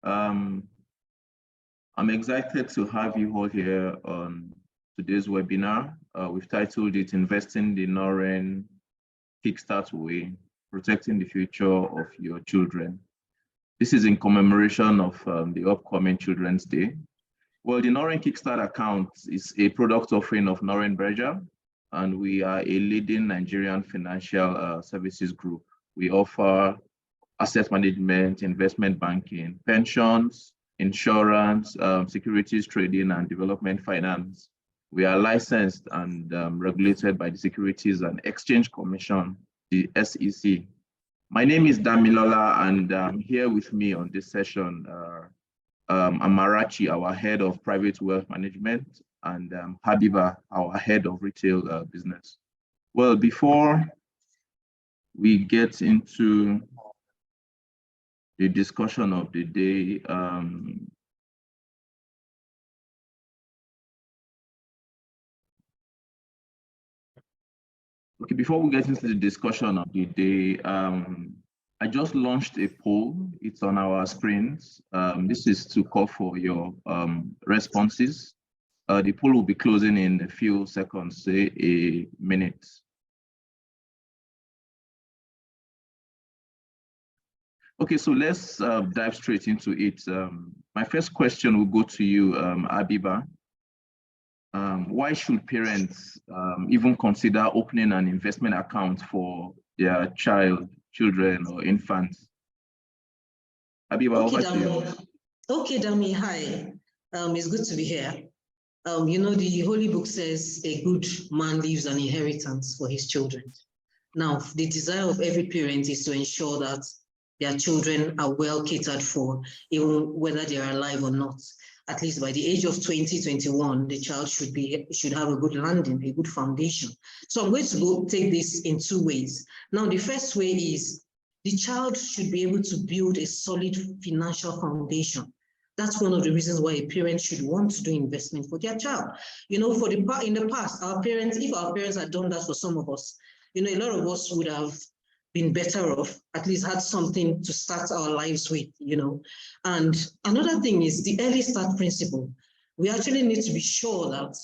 Um, I'm excited to have you all here on today's webinar. We've titled it Investing the Norren Kickstart Way, Protecting the Future of Your Children. This is in commemoration of the upcoming Children's Day. Well, the Norren Kickstart account is a product offering of Norrenberger, and we are a leading Nigerian financial services group. We offer asset management, investment banking, pensions, insurance, securities trading, and development finance. We are licensed and regulated by the Securities and Exchange Commission, the SEC. My name is Damilola, and here with me on this session are Amarachi, our head of private wealth management, and Habiba, our head of retail business. Well, before we get into the discussion of the day, okay, before we get into the discussion of the day, I just launched a poll. It's on our screens. This is to call for your responses. The poll will be closing in a few seconds, say a minute. Okay, so let's dive straight into it. My first question will go to you, Abiba. Why should parents even consider opening an investment account for their children or infants? Abiba, over to you. Okay, Dami, hi. It's good to be here. You know, the Holy Book says a good man leaves an inheritance for his children. Now, the desire of every parent is to ensure that their children are well catered for, even whether they are alive or not. At least by the age of 2021, the child should have a good landing, a good foundation. So I'm going to take this in two ways. Now, the first way is the child should be able to build a solid financial foundation. That's one of the reasons why a parent should want to do investment for their child. You know, in the past, if our parents had done that for some of us, you know, a lot of us would have been better off, at least had something to start our lives with, you know. And another thing is the early start principle. We actually need to be sure that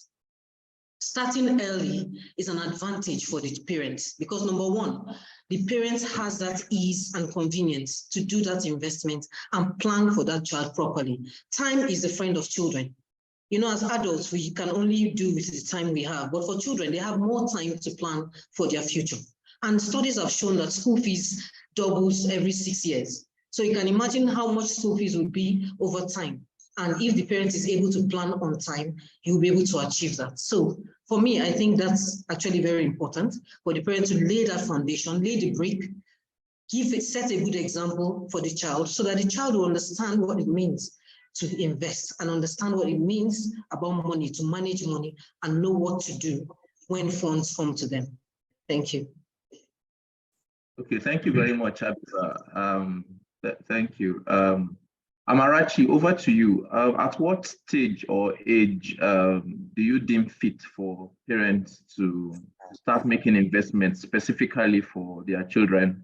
starting early is an advantage for the parents, because number one, the parent has that ease and convenience to do that investment and plan for that child properly. Time is a friend of children. You know, as adults, we can only do with the time we have, but for children, they have more time to plan for their future. And studies have shown that school fees doubles every 6 years. So you can imagine how much school fees would be over time. And if the parent is able to plan on time, he will be able to achieve that. So for me, I think that's actually very important for the parent to lay that foundation, lay the brick, set a good example for the child so that the child will understand what it means to invest and understand what it means about money, to manage money and know what to do when funds come to them. Thank you. Okay, thank you very much, Abiba. Thank you. Amarachi, over to you. At what stage or age do you deem fit for parents to start making investments specifically for their children?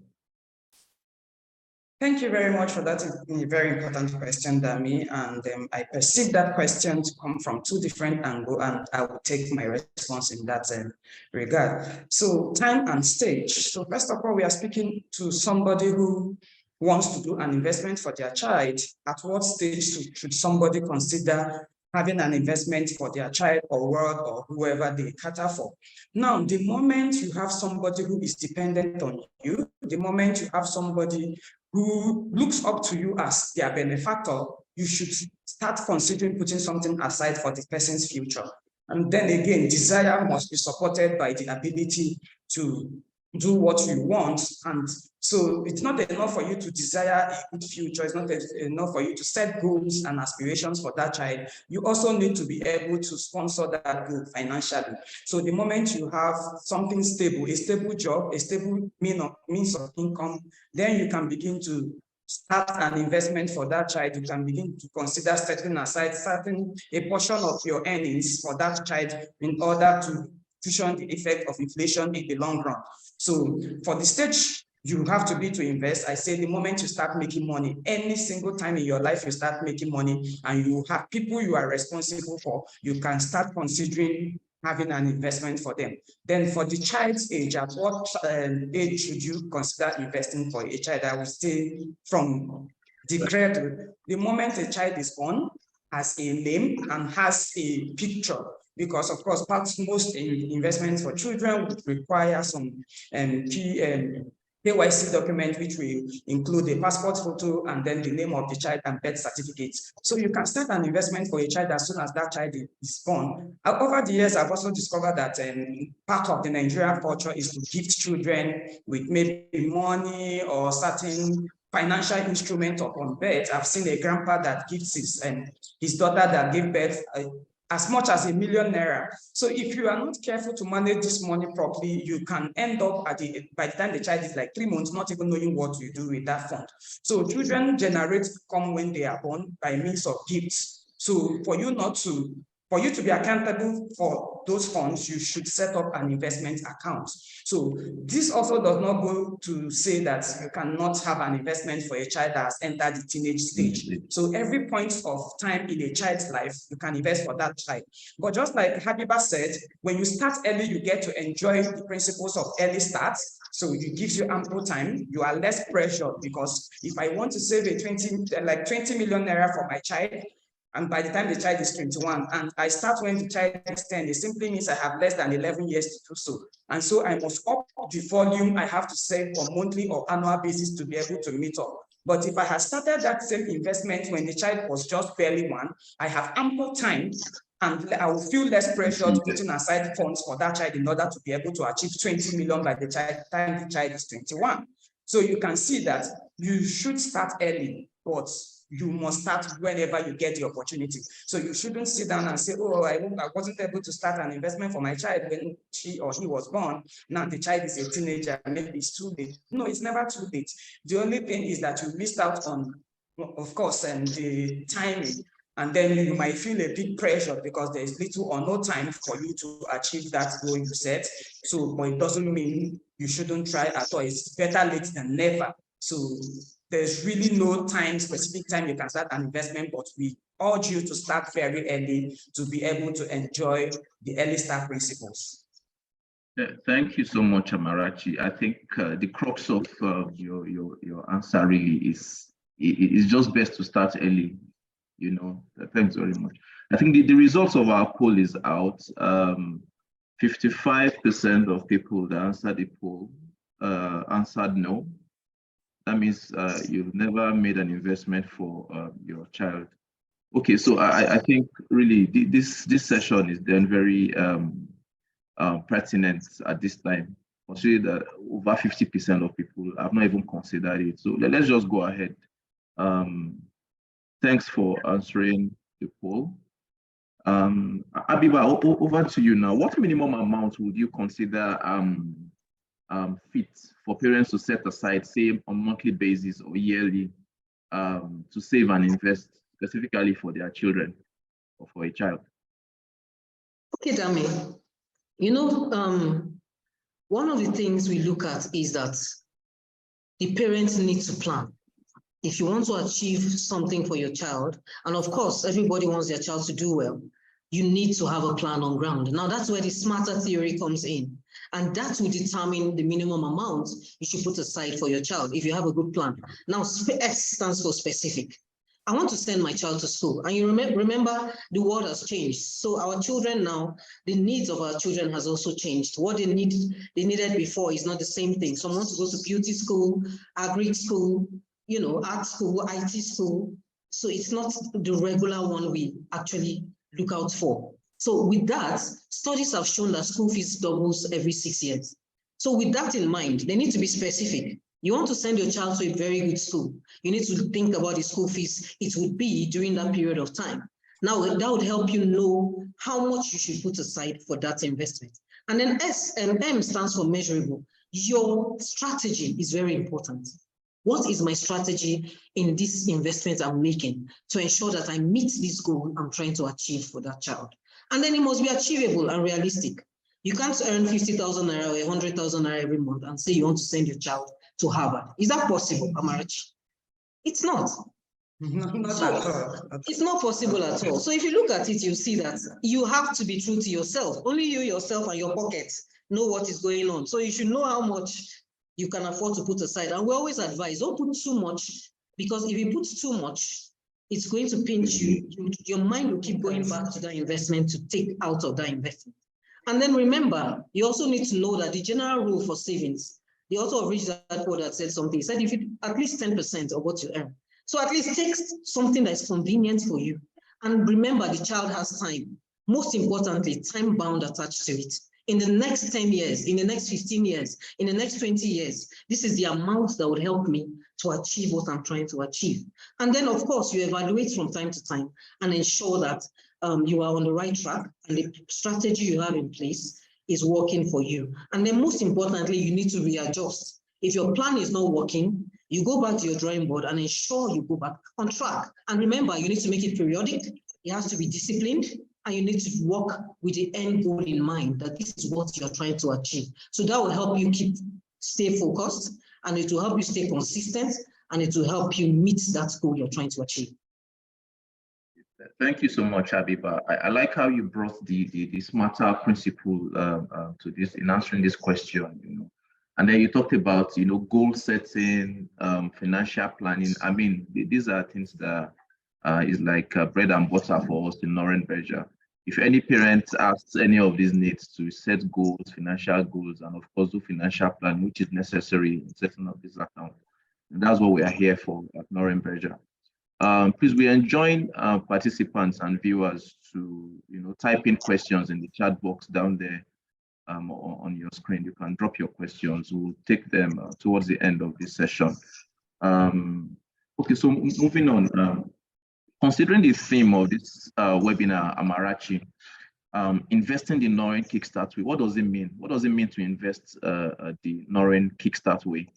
Thank you very much for that very important question, Dami. And I perceive that question to come from two different angles, and I will take my response in that regard. So time and stage. So first of all, we are speaking to somebody who wants to do an investment for their child. At what stage should somebody consider having an investment for their child or world or whoever they cater for? Now, the moment you have somebody who is dependent on you, the moment you have somebody who looks up to you as their benefactor, you should start considering putting something aside for the person's future. And then again, desire must be supported by the ability to do what you want. And so it's not enough for you to desire a good future. It's not enough for you to set goals and aspirations for that child. You also need to be able to sponsor that goal financially. So the moment you have something stable, a stable job, a stable means of income, then you can begin to start an investment for that child. You can begin to consider setting aside a portion of your earnings for that child in order to cushion the effect of inflation in the long run. So for the stage you have to be to invest. I say the moment you start making money, any single time in your life you start making money and you have people you are responsible for, you can start considering having an investment for them. Then for the child's age, at what age should you consider investing for a child? I would say from the cradle, the moment a child is born, has a name and has a picture, because of course, most investments for children would require some KYC document, which will include a passport photo and then the name of the child and birth certificate. So you can start an investment for a child as soon as that child is born. Over the years, I've also discovered that part of the Nigerian culture is to gift children with maybe money or certain financial instrument upon birth. I've seen a grandpa that gives his daughter that gave birth as much as ₦1 million. So if you are not careful to manage this money properly, you can end up by the time the child is like 3 months, not even knowing what you do with that fund. So children generate income when they are born by means of gifts. So for you to be accountable for those funds, you should set up an investment account. So this also does not go to say that you cannot have an investment for a child that has entered the teenage stage. So every point of time in a child's life, you can invest for that child. But just like Habiba said, when you start early, you get to enjoy the principles of early start. So it gives you ample time. You are less pressured, because if I want to save a 20 million naira for my child, and by the time the child is 21, and I start when the child is 10, it simply means I have less than 11 years to do so. And so I must up the volume I have to save on monthly or annual basis to be able to meet up. But if I had started that same investment when the child was just barely 1, I have ample time and I will feel less pressure putting aside funds for that child in order to be able to achieve 20 million by the time the child is 21. So you can see that you should start early, but you must start whenever you get the opportunity. So you shouldn't sit down and say, oh, I wasn't able to start an investment for my child when she or he was born. Now the child is a teenager, maybe it's too late. No, it's never too late. The only thing is that you missed out on, of course, the timing. And then you might feel a big pressure because there is little or no time for you to achieve that goal you set. So, but it doesn't mean you shouldn't try at all. It's better late than never. So there's really no specific time you can start an investment, but we urge you to start very early to be able to enjoy the early start principles. Thank you so much, Amarachi. I think the crux of your answer really is just best to start early. Thanks very much. I think the results of our poll is out. 55% of people that answered the poll answered no. That means you've never made an investment for your child. Okay, so I think really this session is then very pertinent at this time. Consider that over 50% of people have not even considered it. So let's just go ahead. Thanks for answering the poll. Abiba, over to you now. What minimum amount would you consider fit for parents to set aside, say on a monthly basis or yearly, to save and invest specifically for their children or for a child? Okay, Dami. One of the things we look at is that the parents need to plan. If you want to achieve something for your child, and of course, everybody wants their child to do well, you need to have a plan on ground. Now, that's where the smarter theory comes in. And that will determine the minimum amount you should put aside for your child if you have a good plan. Now, S stands for specific. I want to send my child to school. And you remember the world has changed. So our children now, the needs of our children has also changed. What they needed before is not the same thing. Some want to go to beauty school, agri school, art school, IT school. So it's not the regular one we actually look out for. So with that, studies have shown that school fees doubles every 6 years. So with that in mind, they need to be specific. You want to send your child to a very good school. You need to think about the school fees it would be during that period of time. Now, that would help you know how much you should put aside for that investment. And then S and M stands for measurable. Your strategy is very important. What is my strategy in this investment I'm making to ensure that I meet this goal I'm trying to achieve for that child? And then it must be achievable and realistic. You can't earn 50,000 naira or 100,000 naira every month and say you want to send your child to Harvard. Is that possible, Amarachi? It's not. Not at all. It's not possible at all. So if you look at it, you see that you have to be true to yourself. Only you, yourself, and your pockets know what is going on. So you should know how much you can afford to put aside. And we always advise, don't put too much, because if you put too much, it's going to pinch you. Your mind will keep going back to that investment to take out of that investment. And then remember, you also need to know that the general rule for savings, the author of Rich Dad Poor Dad said something. He said if you at least 10% of what you earn. So at least take something that's convenient for you. And remember, the child has time. Most importantly, time bound attached to it. In the next 10 years, in the next 15 years, in the next 20 years, this is the amount that would help me to achieve what I'm trying to achieve. And then, of course, you evaluate from time to time and ensure that you are on the right track and the strategy you have in place is working for you. And then most importantly, you need to readjust. If your plan is not working, you go back to your drawing board and ensure you go back on track. And remember, you need to make it periodic. It has to be disciplined, and you need to work with the end goal in mind, that this is what you're trying to achieve. So that will help you stay focused, and it will help you stay consistent, and it will help you meet that goal you're trying to achieve. Thank you so much, Abiba. I like how you brought the smarter principle to this in answering this question, And then you talked about, goal setting, financial planning. I mean, these are things that is like bread and butter for us in Norrenberger. If any parent asks any of these needs to set goals, financial goals, and of course do financial plan, which is necessary in setting up this account, and that's what we are here for at Norrenberger. Please, we enjoin participants and viewers to, type in questions in the chat box down there on your screen. You can drop your questions. We'll take them towards the end of this session. Okay, so moving on. Considering the theme of this webinar, Amarachi, investing the Norren Kickstart way, what does it mean? What does it mean to invest the Norren Kickstart way?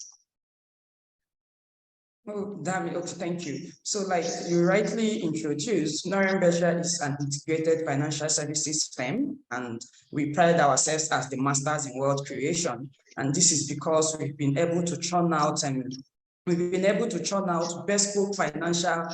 Oh, damn, okay, thank you. So like you rightly introduced, Norrenberger is an integrated financial services firm, and we pride ourselves as the masters in wealth creation. And this is because we've been able to churn out bespoke financial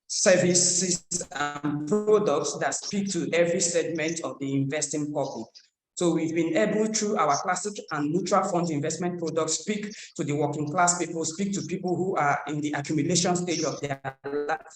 services and products that speak to every segment of the investing public. So we've been able, through our classic and mutual fund investment products, speak to the working class people, speak to people who are in the accumulation stage of their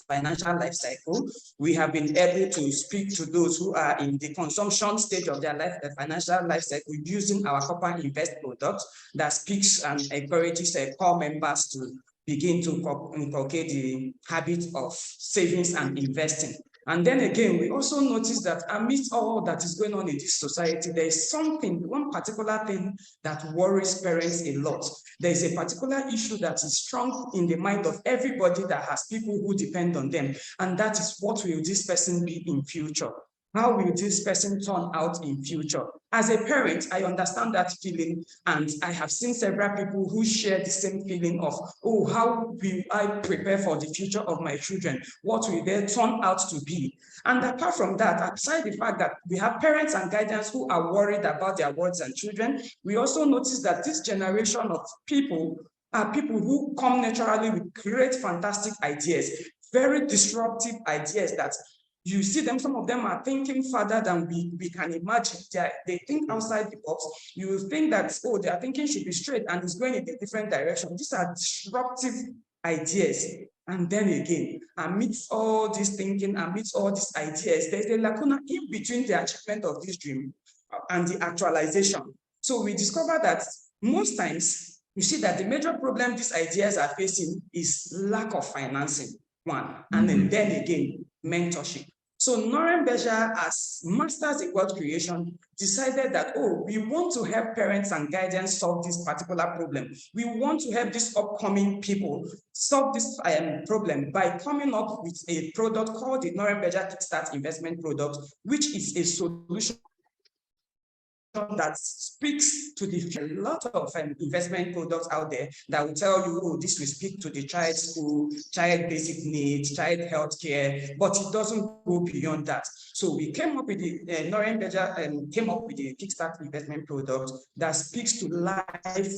financial life cycle. We have been able to speak to those who are in the consumption stage of their financial life cycle, using our corporate invest product that speaks and encourages core members to begin to inculcate the habit of savings and investing. And then again, we also notice that amidst all that is going on in this society, there is one particular thing that worries parents a lot. There is a particular issue that is strong in the mind of everybody that has people who depend on them. And that is, what will this person be in future? How will this person turn out in future? As a parent, I understand that feeling, and I have seen several people who share the same feeling of, oh, how will I prepare for the future of my children? What will they turn out to be? And apart from that, aside the fact that we have parents and guardians who are worried about their wards and children, we also notice that this generation of people are people who come naturally with great, fantastic ideas, very disruptive ideas that you see them, some of them are thinking further than we can imagine. They think outside the box. You will think that, oh, their thinking should be straight and it's going in a different direction. These are disruptive ideas. And then again, amidst all this thinking, amidst all these ideas, there's a lacuna in between the achievement of this dream and the actualization. So we discover that most times, you see that the major problem these ideas are facing is lack of financing, one, and then again, mentorship. So Norrenberger, as masters in wealth creation, decided that, oh, we want to help parents and guardians solve this particular problem. We want to help these upcoming people solve this problem by coming up with a product called the Norrenberger Kickstart investment product, which is a solution that speaks to a lot of investment products out there that will tell you, oh, this will speak to the child school, child basic needs, child health care, but it doesn't go beyond that. So we came up with the Norrenberger came up with the Kickstart investment product that speaks to life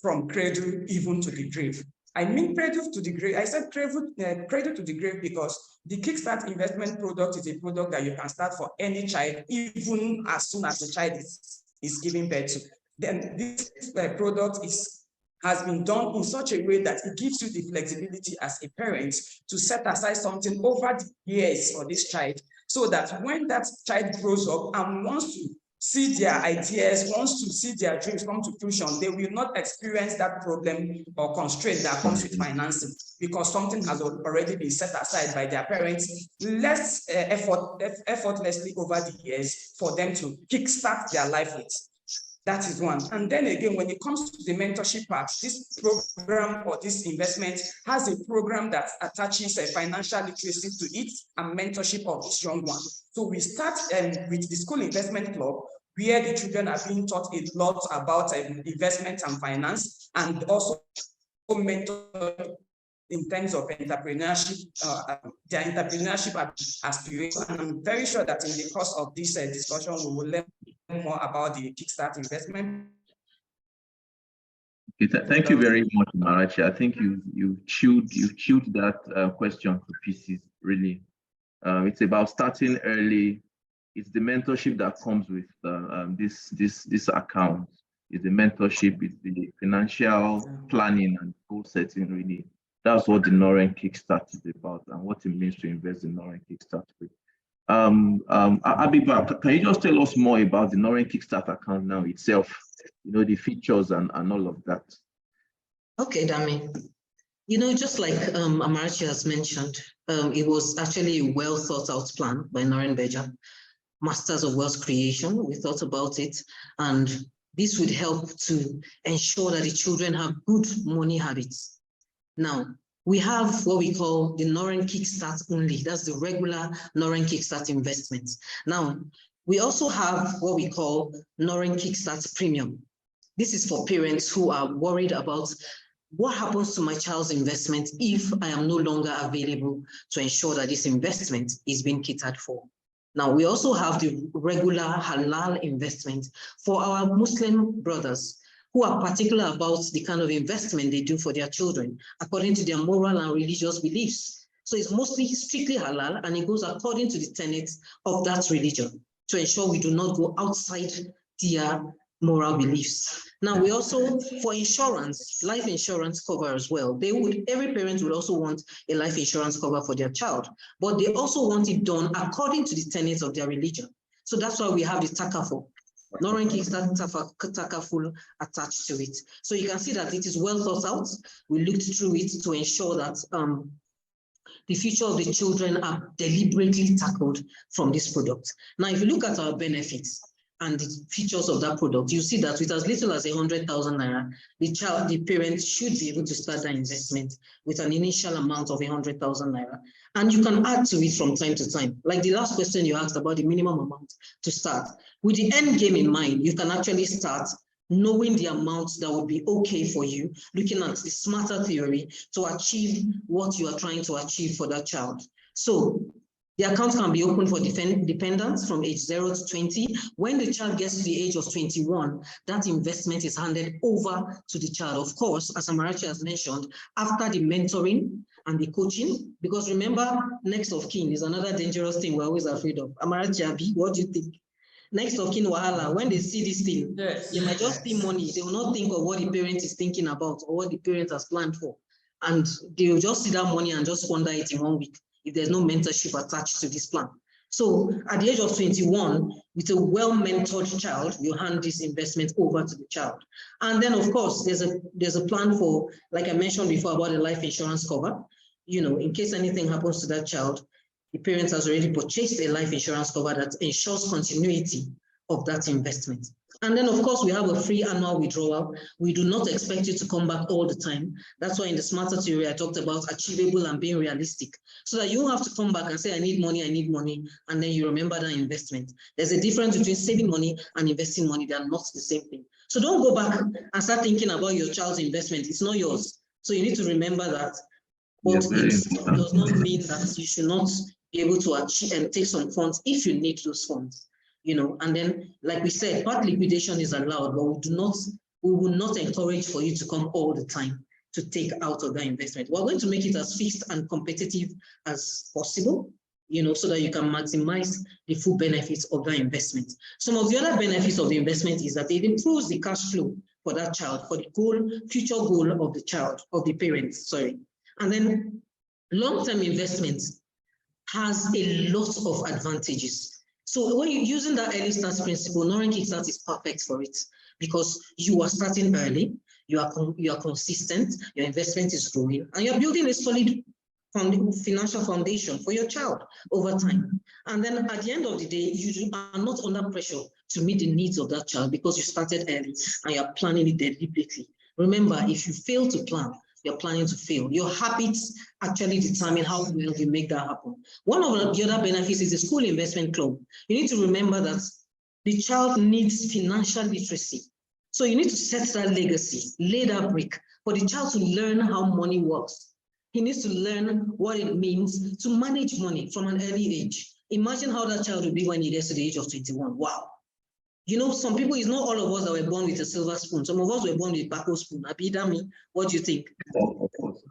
from cradle even to the grave. I mean cradle to the grave. I said cradle to the grave because the Kickstart investment product is a product that you can start for any child, even as soon as the child is giving birth to. Then this product has been done in such a way that it gives you the flexibility as a parent to set aside something over the years for this child, so that when that child grows up and wants to see their ideas, wants to see their dreams come to fruition, they will not experience that problem or constraint that comes with financing, because something has already been set aside by their parents, less effortlessly over the years for them to kickstart their life with. That is one. And then again, when it comes to the mentorship part, this program or this investment has a program that attaches a financial literacy to it and mentorship of this young one. So we start with the school investment club, where the children are being taught a lot about investment and finance, and also mentored in terms of entrepreneurship, their entrepreneurship aspiration. And I'm very sure that in the course of this discussion, we will learn more about the Kickstart investment. Okay, thank you very much, Marachi. I think you chewed that question to pieces. Really, it's about starting early. It's the mentorship that comes with this account. It's the mentorship. It's the financial planning and goal setting. Really, that's what the Norren Kickstart is about, and what it means to invest in Norren Kickstart. Abiba, can you just tell us more about the Norren Kickstart account now itself? You know, the features and all of that. Okay, Dami. You know, just like Amarachi has mentioned, it was actually a well thought out plan by Norrenberger, Masters of Wealth Creation. We thought about it, and this would help to ensure that the children have good money habits. Now, we have what we call the Norren Kickstart only. That's the regular Norren Kickstart investments. Now, we also have what we call Norren Kickstart Premium. This is for parents who are worried about what happens to my child's investment if I am no longer available to ensure that this investment is being catered for. Now, we also have the regular halal investment for our Muslim brothers who are particular about the kind of investment they do for their children according to their moral and religious beliefs. So it's mostly strictly halal, and it goes according to the tenets of that religion to ensure we do not go outside their moral beliefs. Now, we also, for insurance, life insurance cover as well. Every parent would also want a life insurance cover for their child, but they also want it done according to the tenets of their religion. So that's why we have the Takaful, Norren Kickstart Takaful attached to it. So you can see that it is well thought out. We looked through it to ensure that the future of the children are deliberately tackled from this product. Now, if you look at our benefits and the features of that product, you see that with as little as 100,000 naira, the parent should be able to start that investment with an initial amount of 100,000 naira. And you can add to it from time to time. Like the last question you asked about the minimum amount to start. With the end game in mind, you can actually start knowing the amount that would be okay for you, looking at the smarter theory to achieve what you are trying to achieve for that child. So the account can be opened for dependents from age 0 to 20. When the child gets to the age of 21, that investment is handed over to the child. Of course, as Amarachi has mentioned, after the mentoring and the coaching, because remember, next of kin is another dangerous thing we're always afraid of. Amarachi, Abi, what do you think? Next of kin wahala, when they see this thing, they might just see money. They will not think of what the parent is thinking about or what the parent has planned for. And they will just see that money and just squander it in 1 week if there's no mentorship attached to this plan. So at the age of 21, with a well-mentored child, you hand this investment over to the child. And then, of course, there's a plan for, like I mentioned before, about a life insurance cover. You know, in case anything happens to that child, the parent has already purchased a life insurance cover that ensures continuity of that investment. And then, of course, we have a free annual withdrawal. We do not expect you to come back all the time. That's why in the smarter theory, I talked about achievable and being realistic, so that you don't have to come back and say, I need money, and then you remember that investment. There's a difference between saving money and investing money. They are not the same thing. So don't go back and start thinking about your child's investment. It's not yours. So you need to remember that. But it does not mean that you should not be able to achieve and take some funds if you need those funds, you know. And then, like we said, part liquidation is allowed, but we do not we will not encourage for you to come all the time to take out of that investment. We're going to make it as fixed and competitive as possible, so that you can maximize the full benefits of that investment. Some of the other benefits of the investment is that it improves the cash flow for that child, for the future goal of the child, of the parents, sorry. And then long-term investments has a lot of advantages. So when you're using that early start principle, Norren Kickstart is perfect for it, because you are starting early, you are consistent, your investment is growing, and you're building a solid financial foundation for your child over time. And then at the end of the day, you are not under pressure to meet the needs of that child because you started early and you're planning it deliberately. Remember, if you fail to plan, you're planning to fail. Your habits actually determine how well you make that happen. One of the other benefits is the school investment club. You need to remember that the child needs financial literacy. So you need to set that legacy, lay that brick for the child to learn how money works. He needs to learn what it means to manage money from an early age. Imagine how that child will be when he gets to the age of 21. Wow. Some people, it's not all of us that were born with a silver spoon. Some of us were born with a backo spoon. Abidami, what do you think? Of course.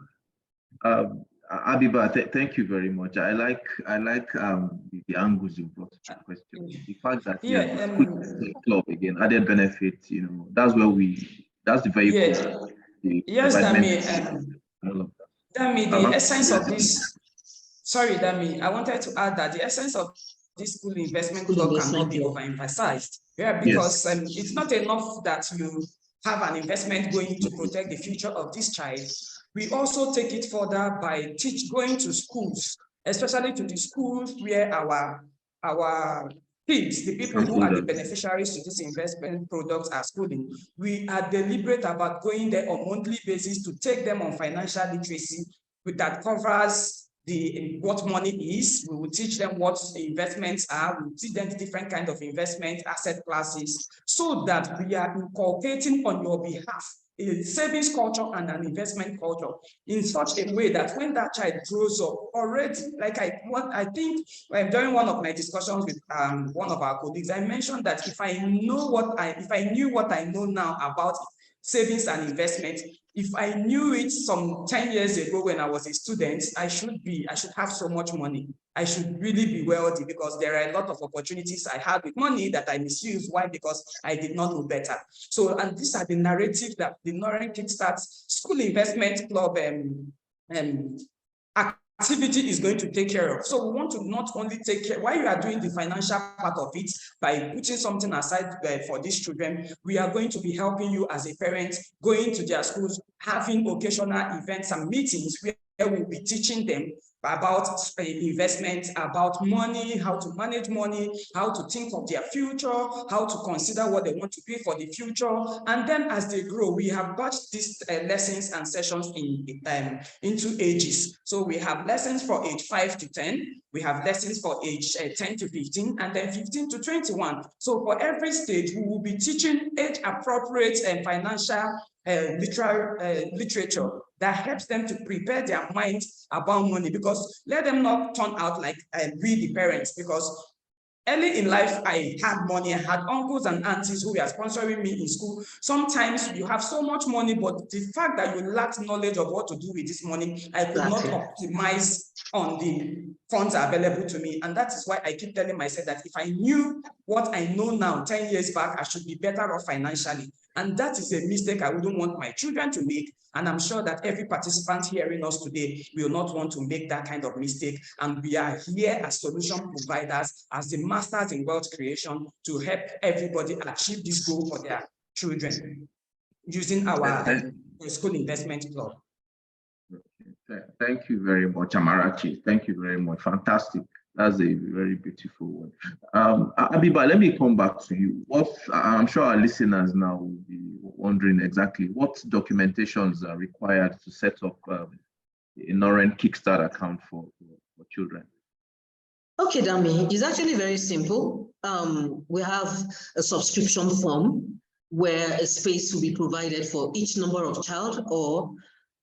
Abiba, thank you very much. I like the angles you brought to the question. The fact that the club again, added benefit, that's the vehicle. Yes, Dami, the essence of this, sorry, Dami, I wanted to add that the essence of this school investment club cannot be overemphasized. Yeah, because it's not enough that you have an investment going to protect the future of this child. We also take it further by going to schools, especially to the schools where our kids, the people who are the beneficiaries to this investment products are schooling. We are deliberate about going there on a monthly basis to take them on financial literacy that covers what money is. We will teach them what investments are. We will teach them the different kinds of investment asset classes, so that we are inculcating on your behalf a savings culture and an investment culture in such a way that when that child grows up already, like I think during one of my discussions with one of our colleagues, I mentioned that if I knew what I know now about savings and investment, if I knew it some 10 years ago when I was a student, I should have so much money. I should really be wealthy, because there are a lot of opportunities I had with money that I misused. Why? Because I did not know better. So, and these are the narrative that the Norren Kickstart School Investment Club activity is going to take care of. So we want to not only take care, while you are doing the financial part of it, by putting something aside for these children, we are going to be helping you as a parent, going to their schools, having occasional events and meetings where we'll be teaching them about investment, about money, how to manage money, how to think of their future, how to consider what they want to be for the future. And then as they grow, we have batched these lessons and sessions into ages. So we have lessons for age 5 to 10, we have lessons for age 10 to 15, and then 15 to 21. So for every stage, we will be teaching age-appropriate and financial literature that helps them to prepare their minds about money, because let them not turn out like we the parents, because early in life, I had money. I had uncles and aunties who were sponsoring me in school. Sometimes you have so much money, but the fact that you lack knowledge of what to do with this money, I could not optimize on the funds available to me. And that is why I keep telling myself that if I knew what I know now 10 years back, I should be better off financially. And that is a mistake I wouldn't want my children to make. And I'm sure that every participant hearing us today will not want to make that kind of mistake. And we are here as solution providers, as the masters in wealth creation, to help everybody achieve this goal for their children using our school investment club. Thank you very much, Amarachi. Thank you very much. Fantastic. That's a very beautiful one. Abiba, let me come back to you. I'm sure our listeners now will be wondering exactly what documentations are required to set up a Norren Kickstart account for children. Okay, Dami, it's actually very simple. We have a subscription form where a space will be provided for each number of child or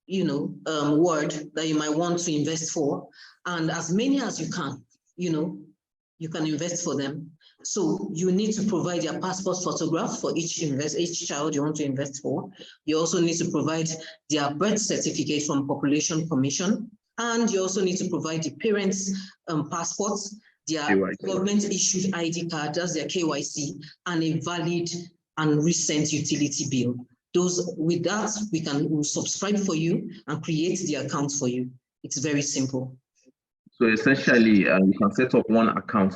word that you might want to invest for, and as many as you can, you can invest for them. So you need to provide your passport photograph for each child you want to invest for. You also need to provide their birth certificate from Population Commission, and you also need to provide the parents' passports, their government-issued ID card, that's their KYC, and a valid and recent utility bill. With that, we'll subscribe for you and create the account for you. It's very simple. So essentially, you can set up one account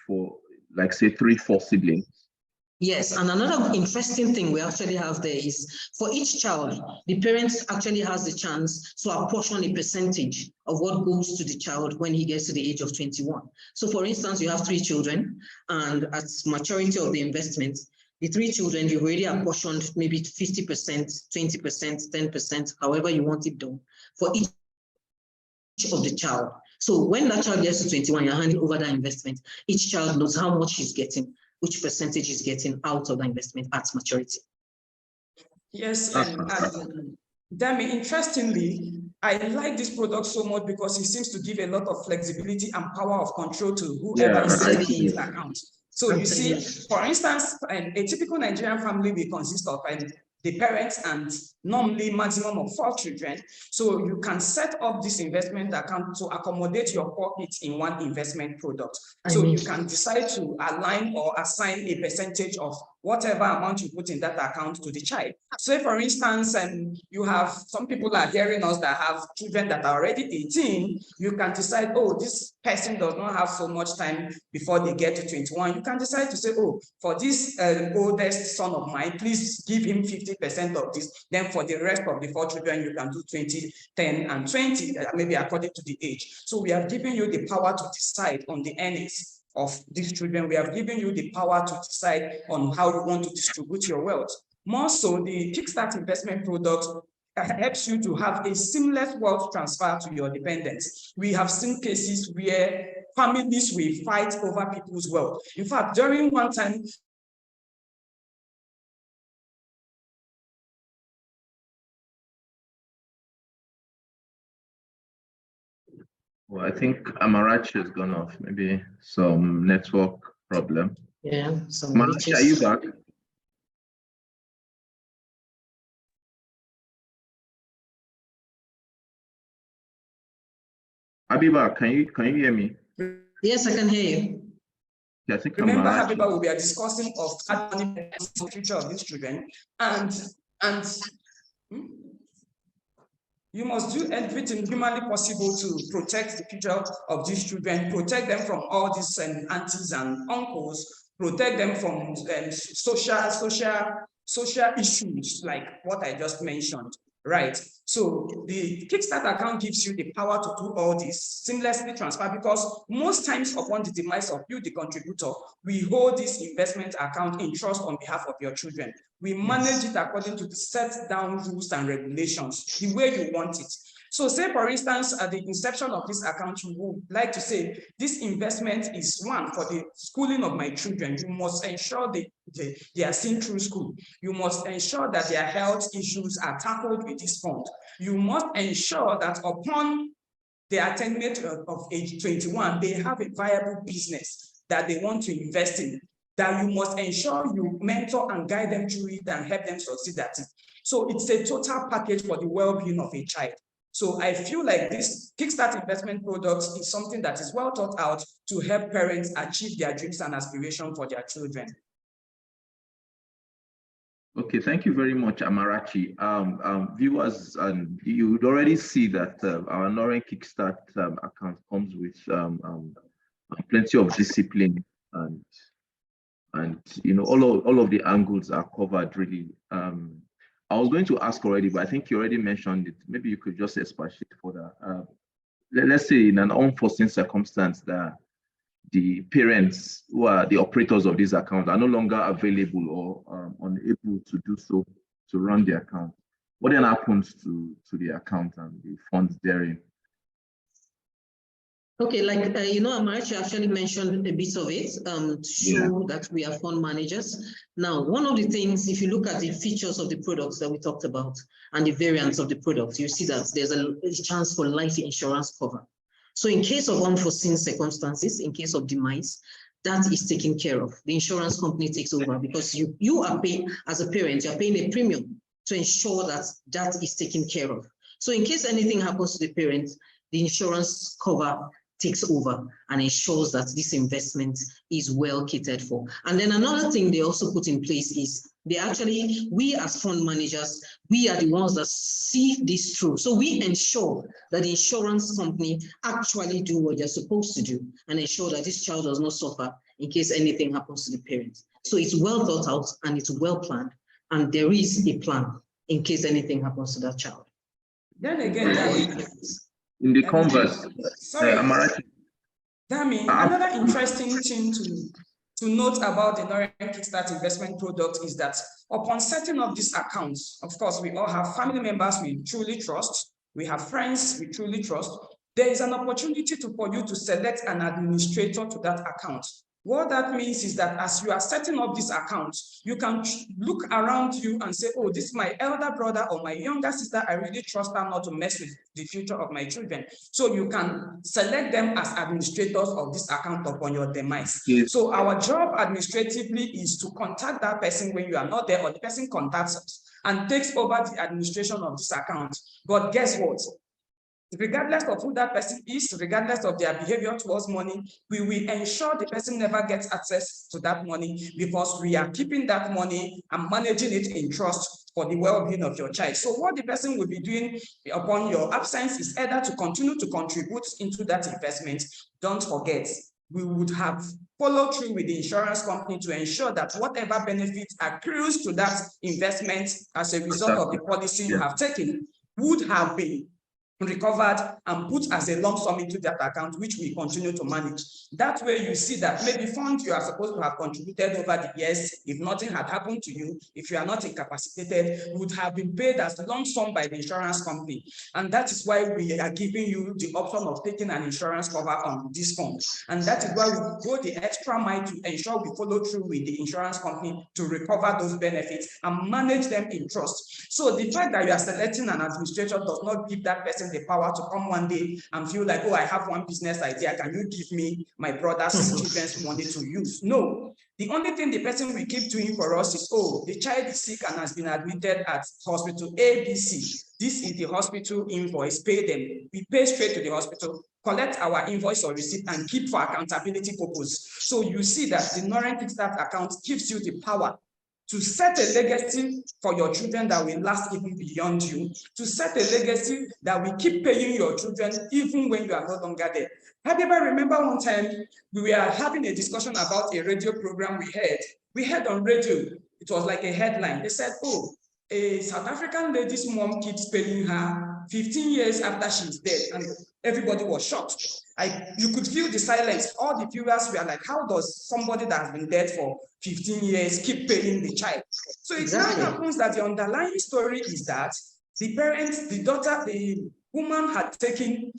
for, like, say, 3-4 siblings. Yes, and another interesting thing we actually have there is for each child, the parent actually has the chance to apportion a percentage of what goes to the child when he gets to the age of 21. So for instance, you have 3 children, and at maturity of the investment, the 3 children, you've already apportioned maybe 50%, 20%, 10%, however you want it done, for each of the child. So when that child gets to 21, you're handing over that investment. Each child knows how much he's getting, which percentage is getting out of the investment at maturity. Yes, and Dami, interestingly, I like this product so much because it seems to give a lot of flexibility and power of control to whoever is setting up this account. So you see, for instance, a typical Nigerian family will consist of the parents and normally maximum of 4 children. So you can set up this investment account to accommodate your pockets in one investment product. So you can decide to align or assign a percentage of whatever amount you put in that account to the child. So for instance, you have some people are hearing us that have children that are already 18, you can decide, oh, this person does not have so much time before they get to 21. You can decide to say, oh, for this oldest son of mine, please give him 50% of this. Then for the rest of the 4 children, you can do 20, 10, and 20, maybe according to the age. So we have given you the power to decide on the earnings of these children. We have given you the power to decide on how you want to distribute your wealth. More so, the Kickstart investment product helps you to have a seamless wealth transfer to your dependents. We have seen cases where families will fight over people's wealth. In fact, during one time, well, I think Amarachi has gone off. Maybe some network problem. Yeah. Amarachi, are you back? Habiba, can you hear me? Yes, I can hear you. Yeah, I think remember, Habiba, we are discussing of the future of these children, and you must do everything humanly possible to protect the future of these children, protect them from all these aunties and uncles, protect them from social issues like what I just mentioned, right? So the Kickstart account gives you the power to do all this seamlessly transfer, because most times upon the demise of you, the contributor, we hold this investment account in trust on behalf of your children. We manage it according to the set down rules and regulations, the way you want it. So say, for instance, at the inception of this account, you would like to say, this investment is one for the schooling of my children. You must ensure they are seen through school. You must ensure that their health issues are tackled with this fund. You must ensure that upon the attainment of age 21, they have a viable business that they want to invest in, that you must ensure you mentor and guide them through it and help them succeed at it. So it's a total package for the well-being of a child. So I feel like this Kickstart investment product is something that is well thought out to help parents achieve their dreams and aspirations for their children. Okay, thank you very much, Amarachi. Viewers, you would already see that our Norren Kickstart account comes with plenty of discipline, and you know, all of the angles are covered really. I was going to ask already, but I think you already mentioned it. Maybe you could just expatiate further. Let's say in an unforeseen circumstance that the parents who are the operators of this account are no longer available or unable to do so to run the account. What then happens to the account and the funds therein? Okay, like, Amarachi actually mentioned a bit of it to show that we are fund managers. Now, one of the things, if you look at the features of the products that we talked about and the variants of the products, you see that there's a chance for life insurance cover. So in case of unforeseen circumstances, in case of demise, that is taken care of. The insurance company takes over because you are paying, as a parent, you're paying a premium to ensure that that is taken care of. So in case anything happens to the parent, the insurance cover takes over and ensures that this investment is well catered for. And then another thing they also put in place is we as fund managers, we are the ones that see this through. So we ensure that the insurance company actually do what they're supposed to do and ensure that this child does not suffer in case anything happens to the parents. So it's well thought out and it's well planned, and there is a plan in case anything happens to that child. Then again, in the converse, sorry, Amarachi, Dami, another interesting thing to note about the Norren Kickstart investment product is that upon setting up these accounts, of course, we all have family members we truly trust, we have friends we truly trust. There is an opportunity for you to select an administrator to that account. What that means is that as you are setting up this account, you can look around you and say, oh, this is my elder brother or my younger sister. I really trust her not to mess with the future of my children. So you can select them as administrators of this account upon your demise. Yes. So our job administratively is to contact that person when you are not there, or the person contacts us and takes over the administration of this account. But guess what? Regardless of who that person is, regardless of their behavior towards money, we will ensure the person never gets access to that money, because we are keeping that money and managing it in trust for the well-being of your child. So what the person will be doing upon your absence is either to continue to contribute into that investment. Don't forget, we would have followed through with the insurance company to ensure that whatever benefit accrues to that investment as a result of the policy you have taken would have been recovered and put as a lump sum into that account, which we continue to manage. That way you see that maybe funds you are supposed to have contributed over the years, if nothing had happened to you, if you are not incapacitated, would have been paid as a lump sum by the insurance company. And that is why we are giving you the option of taking an insurance cover on this fund. And that is why we go the extra mile to ensure we follow through with the insurance company to recover those benefits and manage them in trust. So the fact that you are selecting an administrator does not give that person the power to come one day and feel like, oh, I have one business idea, can you give me my brother's children's money to use? No. The only thing the person will keep doing for us is, oh, the child is sick and has been admitted at hospital ABC. This is the hospital invoice, pay them. We pay straight to the hospital, collect our invoice or receipt, and keep for accountability purpose. So you see that the Norren Kickstart account gives you the power to set a legacy for your children that will last even beyond you, to set a legacy that will keep paying your children even when you are no longer there. Have you ever remember one time we were having a discussion about a radio program we heard on radio? It was like a headline. They said, oh, a South African lady's mom keeps paying her 15 years after she's dead, and everybody was shocked. You could feel the silence. All the viewers were like, how does somebody that has been dead for 15 years keep paying the child? So it now happens that the underlying story is that the parents, the daughter, the woman had taken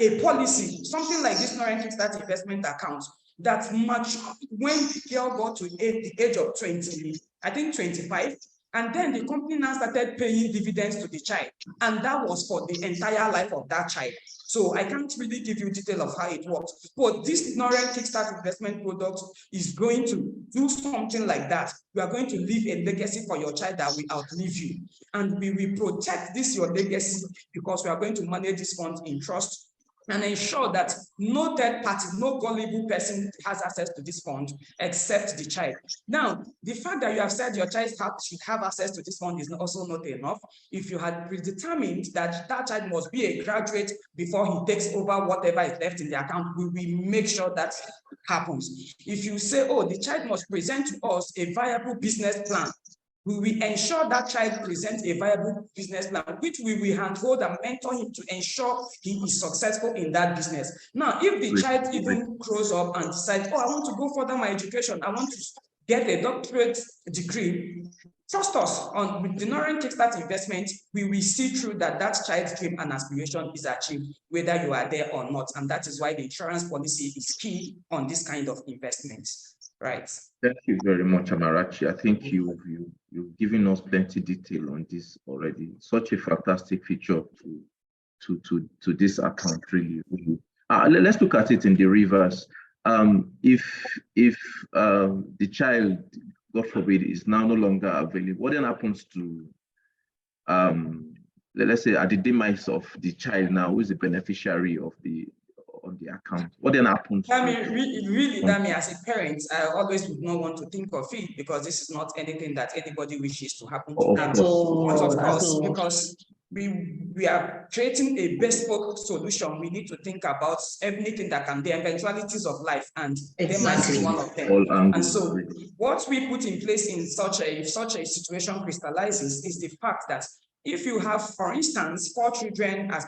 a policy, something like this Norren Kickstart investment account, that much when the girl got to the age of 20, I think 25, and then the company now started paying dividends to the child, and that was for the entire life of that child. So I can't really give you detail of how it works, but this Norren Kickstart investment product is going to do something like that. You are going to leave a legacy for your child that will outlive you, and we will protect this your legacy because we are going to manage this fund in trust and ensure that no third party, no gullible person has access to this fund except the child. Now, the fact that you have said your child should have access to this fund is also not enough. If you had predetermined that that child must be a graduate before he takes over whatever is left in the account, we will make sure that happens. If you say, oh, the child must present to us a viable business plan, we will ensure that child presents a viable business plan, which we will handhold and mentor him to ensure he is successful in that business. Now, if the child even grows up and decides, oh, I want to go further my education, I want to get a doctorate degree, trust us, with the Norren Kickstart investment, we will see through that child's dream and aspiration is achieved, whether you are there or not. And that is why the insurance policy is key on this kind of investments. Right. Thank you very much, Amarachi. I think you've given us plenty detail on this already. Such a fantastic feature to to this account really. Let's look at it in the reverse. If the child, God forbid, is now no longer available, what then happens to let's say at the demise of the child now, who is the beneficiary of the account? What then happens? Really, Dami, as a parent, I always would not want to think of it, because this is not anything that anybody wishes to happen to them. But of course, because we are creating a bespoke solution, we need to think about everything that can be eventualities of life, and demise is one of them. And so what we put in place in such a situation crystallizes is the fact that if you have, for instance, 4 children as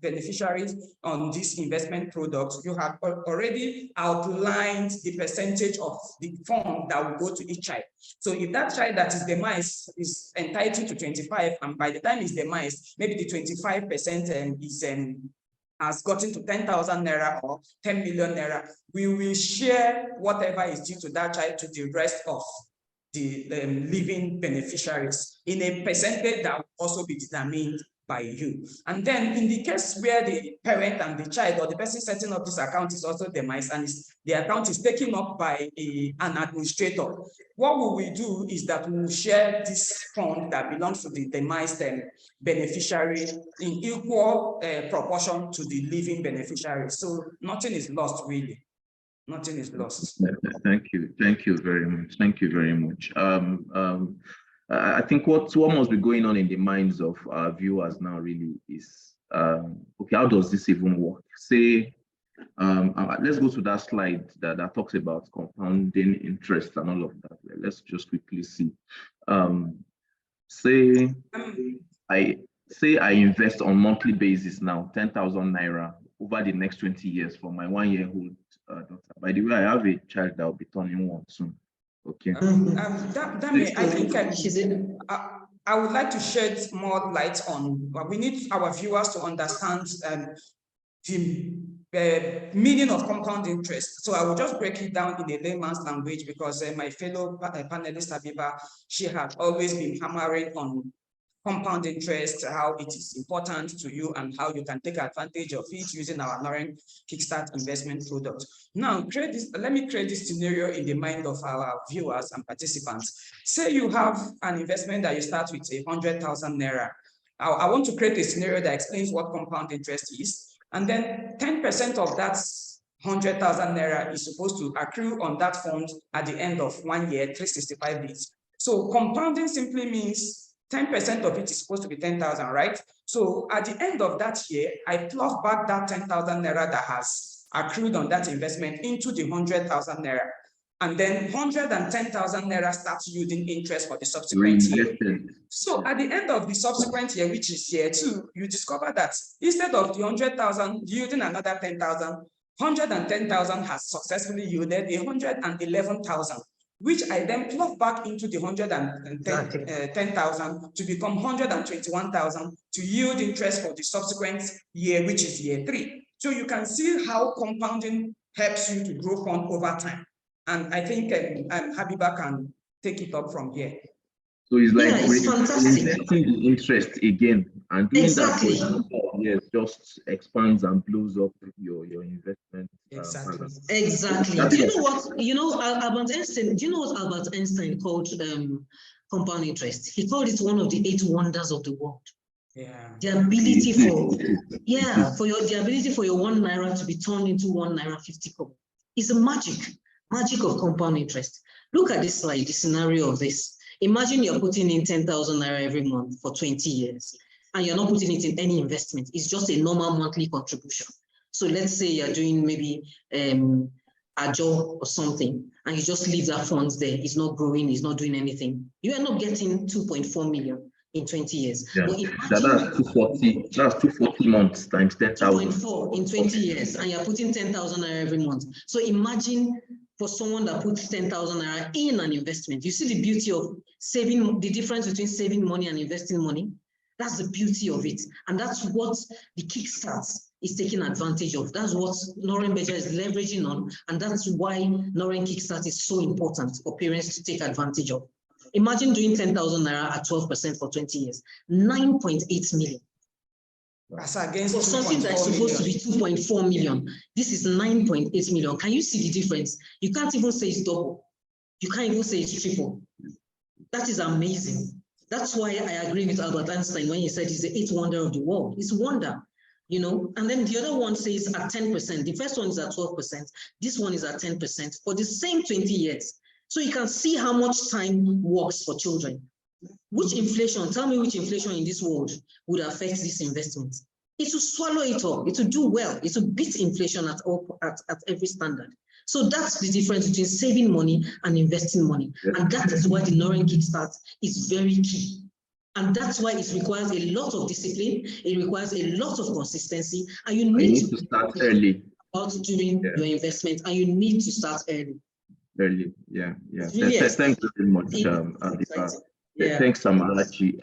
beneficiaries on this investment product, you have already outlined the percentage of the fund that will go to each child. So if that child that is demised is entitled to 25, and by the time it's demised, maybe the 25% has gotten to 10,000 naira or 10 million naira, we will share whatever is due to that child to the rest of the living beneficiaries in a percentage that will also be determined by you. And then in the case where the parent and the child or the person setting up this account is also demised, and the account is taken up by an administrator, what we will do is that we will share this fund that belongs to the demised beneficiary in equal proportion to the living beneficiary. So nothing is lost, really. Nothing is lost. Thank you very much. Thank you very much. I think what must be going on in the minds of our viewers now really is, okay, how does this even work? Say, let's go to that slide that talks about compounding interest and all of that. Let's just quickly see. Say I invest on monthly basis now, 10,000 naira over the next 20 years for my 1-year-old daughter. By the way, I have a child that will be turning 1 soon. Okay. I think I would like to shed more light on. We need our viewers to understand the meaning of compound interest. So I will just break it down in a layman's language, because my fellow panelist Habiba, she had always been hammering on compound interest, how it is important to you and how you can take advantage of it using our Norren Kickstart investment product. Now, let me create this scenario in the mind of our viewers and participants. Say you have an investment that you start with 100,000 naira. I want to create a scenario that explains what compound interest is. And then 10% of that 100,000 naira is supposed to accrue on that fund at the end of 1 year, 365 days. So compounding simply means 10% of it is supposed to be 10,000, right? So at the end of that year, I plug back that 10,000 naira that has accrued on that investment into the 100,000 naira. And then 110,000 naira starts yielding interest for the subsequent year. So at the end of the subsequent year, which is year 2, you discover that instead of the 100,000 yielding another 10,000, 110,000 has successfully yielded 111,000. Which I then plug back into the 110,000 to become 121,000 to yield interest for the subsequent year, which is year 3. So you can see how compounding helps you to grow fund over time. And I think Habiba can take it up from here. So it's like it's fantastic. Investing the interest again, and doing exactly. that for years just expands and blows up your investment. Exactly. Exactly. Do you know what? You know, Albert Einstein. Do you know what Albert Einstein called compound interest? He called it one of the 8 wonders of the world. Yeah. The ability for the ability for your 1 naira to be turned into 1 naira 50 kobo. It's a magic of compound interest. Look at this slide, the scenario of this. Imagine you're putting in 10,000 naira every month for 20 years, and you're not putting it in any investment. It's just a normal monthly contribution. So let's say you're doing maybe a job or something, and you just leave that funds there. It's not growing, it's not doing anything. You end up getting 2.4 million in 20 years. Yeah. But imagine That's 240. That's 240 months times 10,000. 2.4 in 20 years, and you're putting 10,000 naira every month. So imagine for someone that puts 10,000 naira in an investment. You see the beauty of saving, the difference between saving money and investing money? That's the beauty of it. And that's what the Kickstart is taking advantage of. That's what Norrenberger is leveraging on. And that's why Norren Kickstart is so important for parents to take advantage of. Imagine doing 10,000 naira at 12% for 20 years, 9.8 million. As against for something that's 2.4 supposed to million. be 2.4 million, this is 9.8 million. Can you see the difference? You can't even say it's double. You can't even say it's triple. That is amazing. That's why I agree with Albert Einstein when he said it's the eighth wonder of the world. It's wonder, you know. And then the other one says at 10%. The first one is at 12%. This one is at 10% for the same 20 years. So you can see how much time works for children. Which inflation, tell me which inflation in this world would affect this investment? It will swallow it up. It will do well. It will beat inflation at every standard. So that's the difference between saving money and investing money. And that is why the Norren Kickstart is very key. And that's why it requires a lot of discipline. It requires a lot of consistency. And you need to start early. About doing your investment, and you need to start early. Early, yeah. Really Thanks very much, yeah. Thanks, Samalachi.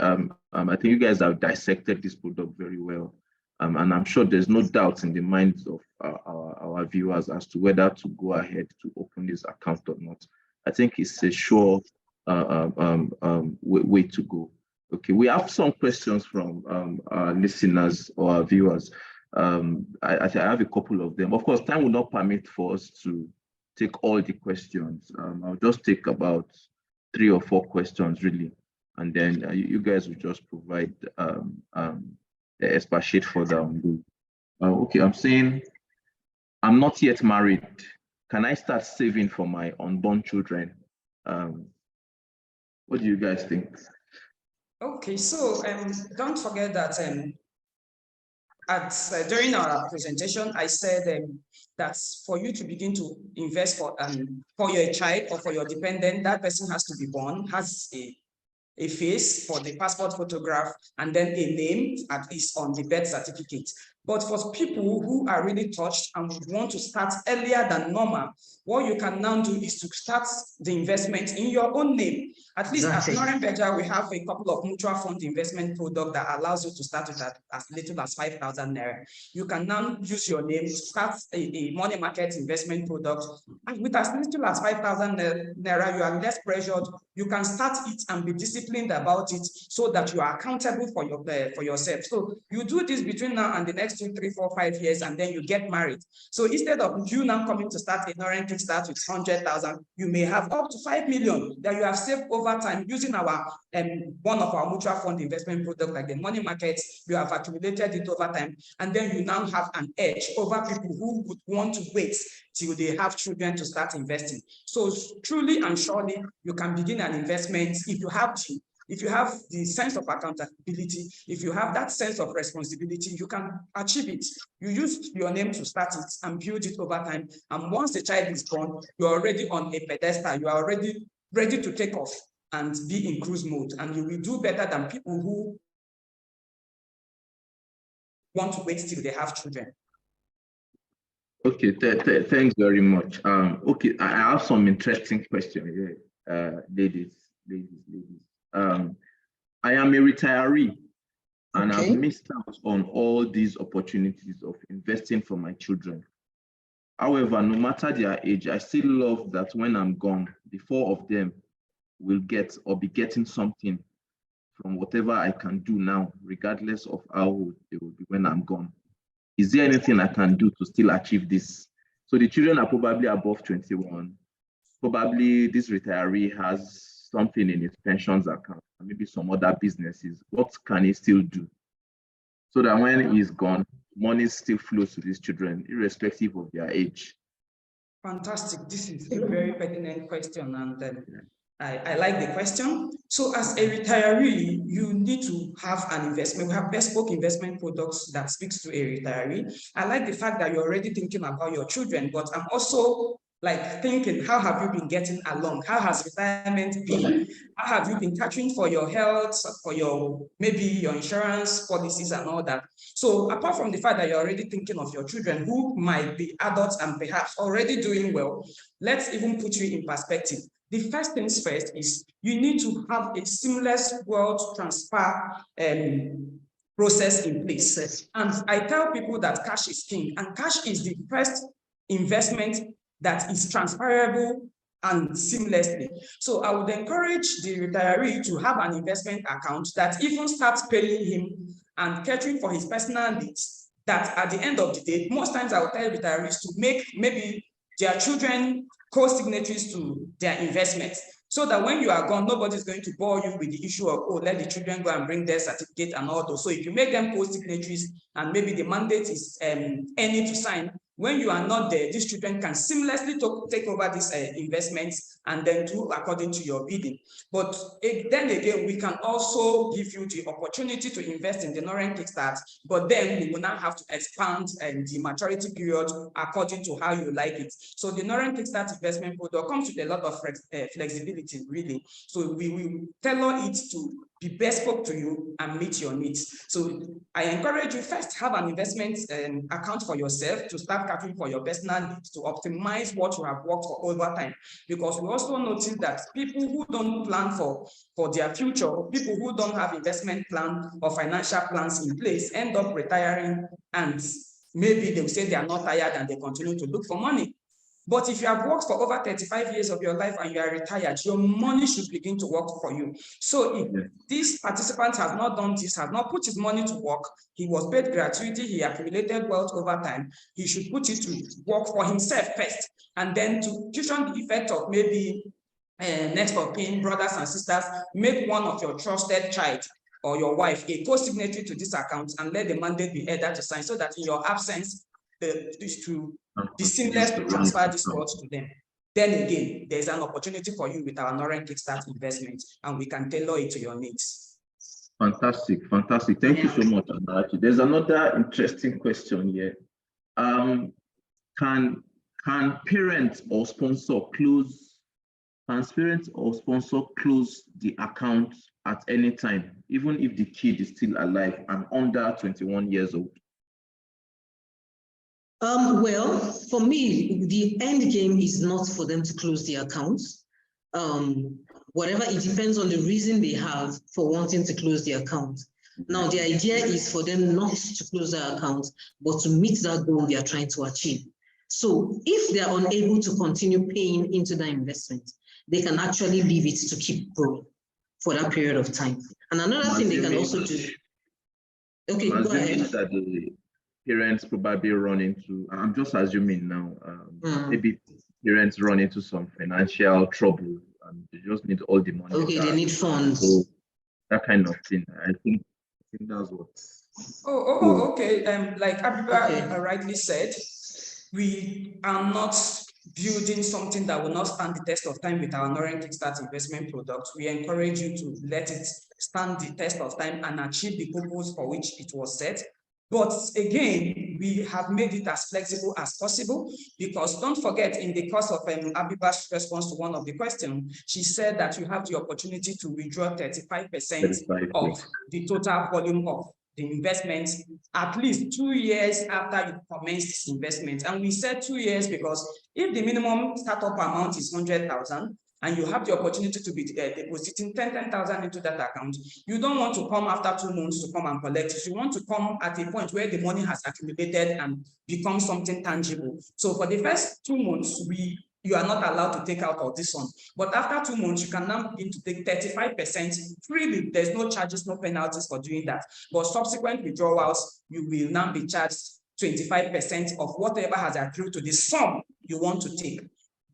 I think you guys have dissected this product very well. And I'm sure there's no doubt in the minds of our viewers as to whether to go ahead to open this account or not. I think it's a sure way to go. Okay, we have some questions from our listeners or our viewers. I have a couple of them. Of course, time will not permit for us to take all the questions. I'll just take about 3 or 4 questions really, and then you guys will just provide expatiate further on this. Okay, I'm saying I'm not yet married. Can I start saving for my unborn children? What do you guys think? Okay, so don't forget that during our presentation, I said that for you to begin to invest for your child or for your dependent, that person has to be born, has a face for the passport photograph, and then a name at least on the birth certificate. But for people who are really touched and want to start earlier than normal, what you can now do is to start the investment in your own name. At least at Norrenberger, we have a couple of mutual fund investment products that allows you to start with as little as 5,000 Naira. You can now use your name to start a money market investment product. And with as little as 5,000 Naira, you are less pressured. You can start it and be disciplined about it so that you are accountable for yourself. So you do this between now and the next 2, 3, 4, 5 years, and then you get married. So instead of you now coming to start a Norren Kickstart with 100,000, you may have up to 5 million that you have saved over time using our one of our mutual fund investment products like the money market. You have accumulated it over time, and then you now have an edge over people who would want to wait till they have children to start investing. So truly and surely, you can begin an investment if you have the sense of accountability, if you have that sense of responsibility, you can achieve it. You use your name to start it and build it over time. And once the child is born, you're already on a pedestal. You are already ready to take off and be in cruise mode. And you will do better than people who want to wait till they have children. Okay, thanks very much. Okay, I have some interesting questions here, ladies. I am a retiree, and I've missed out on all these opportunities of investing for my children. However, no matter their age, I still love that when I'm gone, the 4 of them will get or be getting something from whatever I can do now, regardless of how old they will be when I'm gone. Is there anything I can do to still achieve this? So the children are probably above 21. Probably this retiree has something in his pensions account, maybe some other businesses. What can he still do so that when he's gone, money still flows to these children, irrespective of their age? Fantastic. This is a very pertinent question, and I like the question. So as a retiree, you need to have an investment. We have bespoke investment products that speaks to a retiree. I like the fact that you're already thinking about your children, but I'm also like thinking, how have you been getting along? How has retirement been? How have you been catering for your health, for your maybe your insurance policies and all that? So apart from the fact that you're already thinking of your children who might be adults and perhaps already doing well, let's even put you in perspective. The first things first is you need to have a seamless wealth transfer process in place. And I tell people that cash is king, and cash is the first investment that is transferable and seamlessly. So I would encourage the retiree to have an investment account that even starts paying him and catering for his personal needs, that at the end of the day, most times I will tell retirees to make maybe their children co-signatories to their investments, so that when you are gone, nobody's going to bore you with the issue of, oh, let the children go and bring their certificate and all those. So if you make them co-signatories and maybe the mandate is any to sign, when you are not there, these children can seamlessly take over these investments and then do according to your bidding. But then again, we can also give you the opportunity to invest in the Norren Kickstart, but then we will now have to expand the maturity period according to how you like it. So the Norren Kickstart investment product comes with a lot of flexibility, really. So we will tailor it to be bespoke to you and meet your needs. So I encourage you first have an investment account for yourself to start catering for your personal needs, to optimize what you have worked for over time. Because we also notice that people who don't plan for their future, people who don't have investment plan or financial plans in place, end up retiring, and maybe they'll say they are not tired and they continue to look for money. But if you have worked for over 35 years of your life and you are retired, your money should begin to work for you. So if this participant has not done this, has not put his money to work, he was paid gratuity, he accumulated wealth over time, he should put it to work for himself first. And then to cushion the effect of maybe next of kin, brothers and sisters, make one of your trusted child or your wife a co-signatory to this account and let the mandate be either to sign, so that in your absence, to be seamless to transfer this wealth to them. Then again, there's an opportunity for you with our Norren Kickstart investment, and we can tailor it to your needs. Fantastic, fantastic. Thank you so much, Anachi. There's another interesting question here. Can parents or sponsor close the account at any time, even if the kid is still alive and under 21 years old? Well, for me, the end game is not for them to close the accounts. Whatever, it depends on the reason they have for wanting to close the account. Now, the idea is for them not to close their account, but to meet that goal they are trying to achieve. So if they are unable to continue paying into the investment, they can actually leave it to keep growing for that period of time. And another thing they can also do. Okay, go ahead. That the parents probably run into, I'm just assuming now, maybe parents run into some financial trouble and they just need all the money. Okay, they need funds. So that kind of thing. I think that's what. Okay. Like Abiba rightly said, we are not building something that will not stand the test of time with our Norren Kickstart investment product. We encourage you to let it stand the test of time and achieve the purpose for which it was set. But again, we have made it as flexible as possible, because don't forget, in the course of Abiba's response to one of the questions, she said that you have the opportunity to withdraw 35% of the total volume of the investment at least 2 years after you commence this investment. And we said 2 years because if the minimum startup amount is 100,000 and you have the opportunity to be depositing 10,000 into that account, you don't want to come after 2 months to come and collect it. You want to come at a point where the money has accumulated and become something tangible. So for the first 2 months, you are not allowed to take out of this one. But after 2 months, you can now begin to take 35% freely. There's no charges, no penalties for doing that. But subsequent withdrawals, you will now be charged 25% of whatever has accrued to the sum you want to take.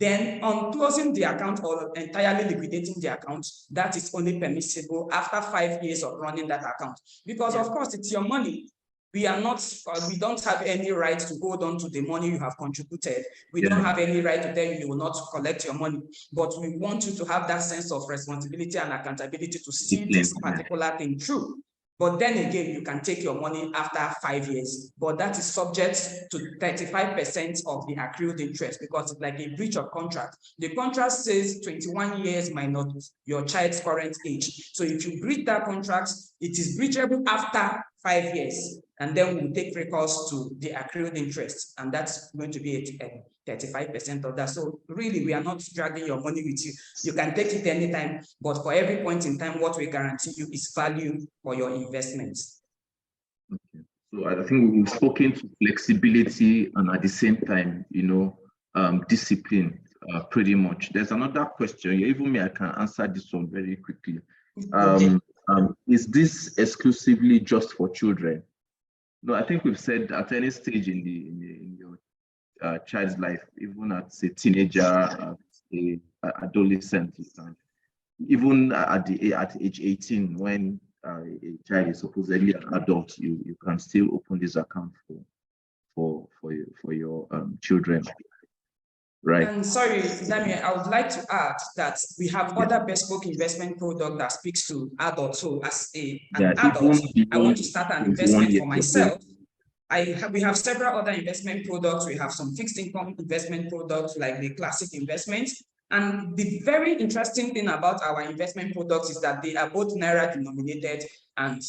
Then on closing the account or entirely liquidating the account, that is only permissible after 5 years of running that account. Because of course, it's your money. We don't have any right to hold on to the money you have contributed. We don't have any right to tell you will not collect your money, but we want you to have that sense of responsibility and accountability to see this particular thing through. But then again, you can take your money after 5 years, but that is subject to 35% of the accrued interest, because it's like a breach of contract. The contract says 21 years minus your child's current age. So if you breach that contract, it is breachable after 5 years, and then we'll take recourse to the accrued interest, and that's going to be 35% of that. So really, we are not dragging your money with you. You can take it anytime, but for every point in time, what we guarantee you is value for your investments. Okay. So I think we've spoken to flexibility and at the same time, discipline pretty much. There's another question. Even me, I can answer this one very quickly. Is this exclusively just for children? No, I think we've said at any stage in your child's life, even as a teenager, as a adolescent, you can, even at age 18, when a child is supposedly an adult, you can still open this account for your children, right? And sorry, Damien, I would like to add that we have other bespoke investment product that speaks to adults. So as an adult, I want to start an investment for myself. We have several other investment products. We have some fixed income investment products like the classic investments. And the very interesting thing about our investment products is that they are both Naira denominated and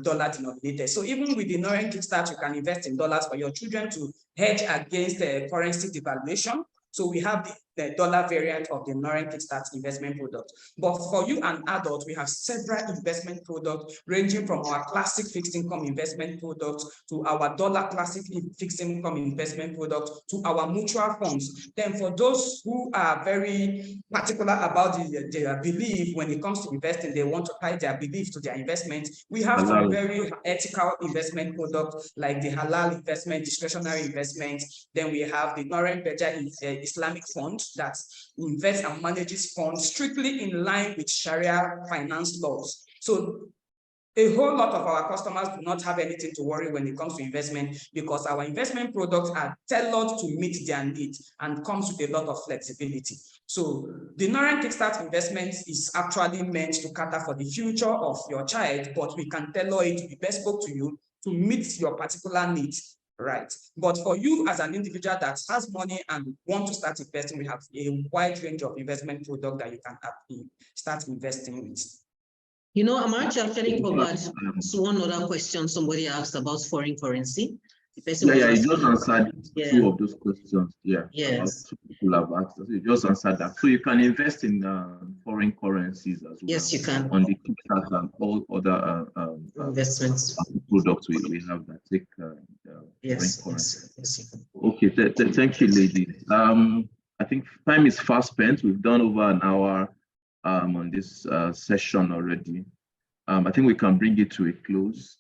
dollar denominated. So even with the Norren Kickstart, you can invest in dollars for your children to hedge against the currency devaluation. So we have the dollar variant of the Norren Kickstart investment product. But for you, an adult, we have several investment products ranging from our classic fixed income investment products to our dollar classic fixed income investment product to our mutual funds. Then for those who are very particular about their belief when it comes to investing, they want to tie their belief to their investment. We have some very ethical investment products like the halal investment, discretionary investment. Then we have the Norrenberger Islamic fund that invests and manages funds strictly in line with Sharia finance laws. So a whole lot of our customers do not have anything to worry when it comes to investment because our investment products are tailored to meet their needs and comes with a lot of flexibility. So the Norren Kickstart investment is actually meant to cater for the future of your child, but we can tailor it to be bespoke to you to meet your particular needs. Right. But for you as an individual that has money and want to start investing, we have a wide range of investment products that you can start investing with. You know, I'm actually covered one other question somebody asked about foreign currency. You just answered two of those questions. Yeah. Yes. Two people have asked. So you just answered that. So you can invest in foreign currencies as well. Yes, you can. On the Kickstart and all other investments products we have that take yes, foreign currency. Yes, you can. Okay. Thank you, ladies. I think time is fast spent. We've done over an hour on this session already. I think we can bring it to a close.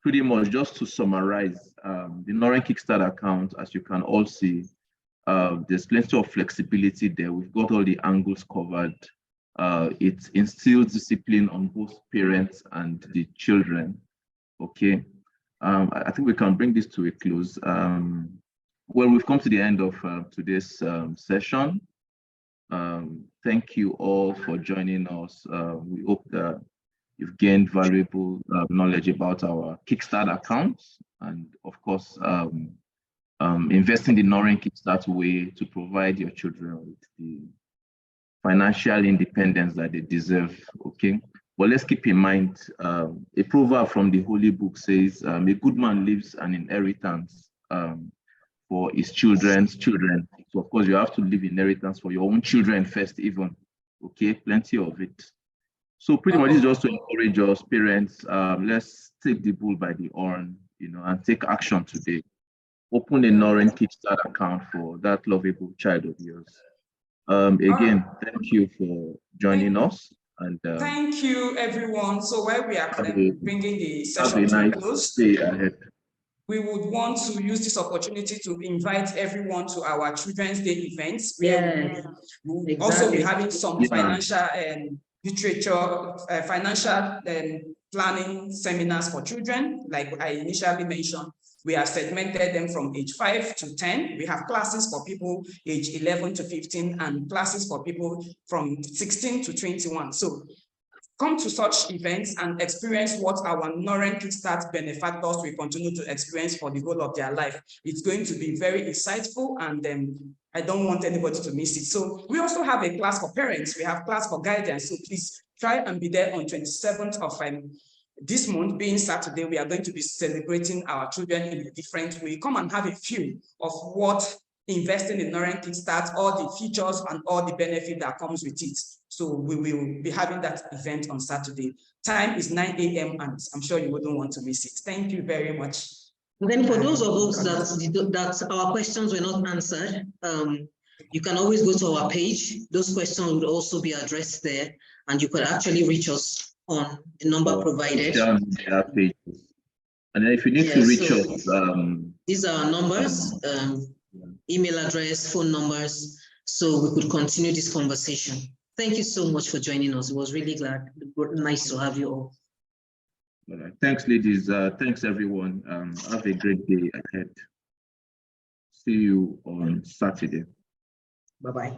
Pretty much just to summarize, the Norren Kickstart account, as you can all see, there's plenty of flexibility there. We've got all the angles covered. It instills discipline on both parents and the children. Okay, I think we can bring this to a close. Well, we've come to the end of today's session. Thank you all for joining us. We hope that you've gained valuable knowledge about our Kickstart accounts and, of course, investing the Norren Kickstart way to provide your children with the financial independence that they deserve. Okay, but let's keep in mind a proverb from the Holy Book says, "A good man leaves an inheritance for his children's children." So, of course, you have to leave inheritance for your own children first, even. Okay, plenty of it. So pretty much it's just to encourage us parents, let's take the bull by the horn, and take action today. Open a Norren Kickstart account for that lovable child of yours. Again, thank you for joining us. And thank you, everyone. So while we are bringing the session to a close, day ahead. We would want to use this opportunity to invite everyone to our Children's Day events. Yeah, we will also be having some financial literature, financial planning seminars for children. Like I initially mentioned, we have segmented them from age 5 to 10. We have classes for people age 11 to 15 and classes for people from 16 to 21. So come to such events and experience what our Norren Kickstart benefactors will continue to experience for the whole of their life. It's going to be very insightful, and I don't want anybody to miss it. So we also have a class for parents. We have class for guidance. So please try and be there on 27th of this month, being Saturday. We are going to be celebrating our children in a different way. Come and have a feel of what investing in Norren Kickstart, all the features and all the benefit that comes with it. So we will be having that event on Saturday. Time is 9 a.m. and I'm sure you wouldn't want to miss it. Thank you very much. And then for those of us that our questions were not answered, you can always go to our page. Those questions would also be addressed there, and you could actually reach us on the number provided. Social media pages. And then if you need to reach us, these are our numbers, email address, phone numbers, so we could continue this conversation. Thank you so much for joining us. It was really nice to have you all. All right. Thanks, ladies. Thanks, everyone. Have a great day ahead. See you on Saturday. Bye-bye.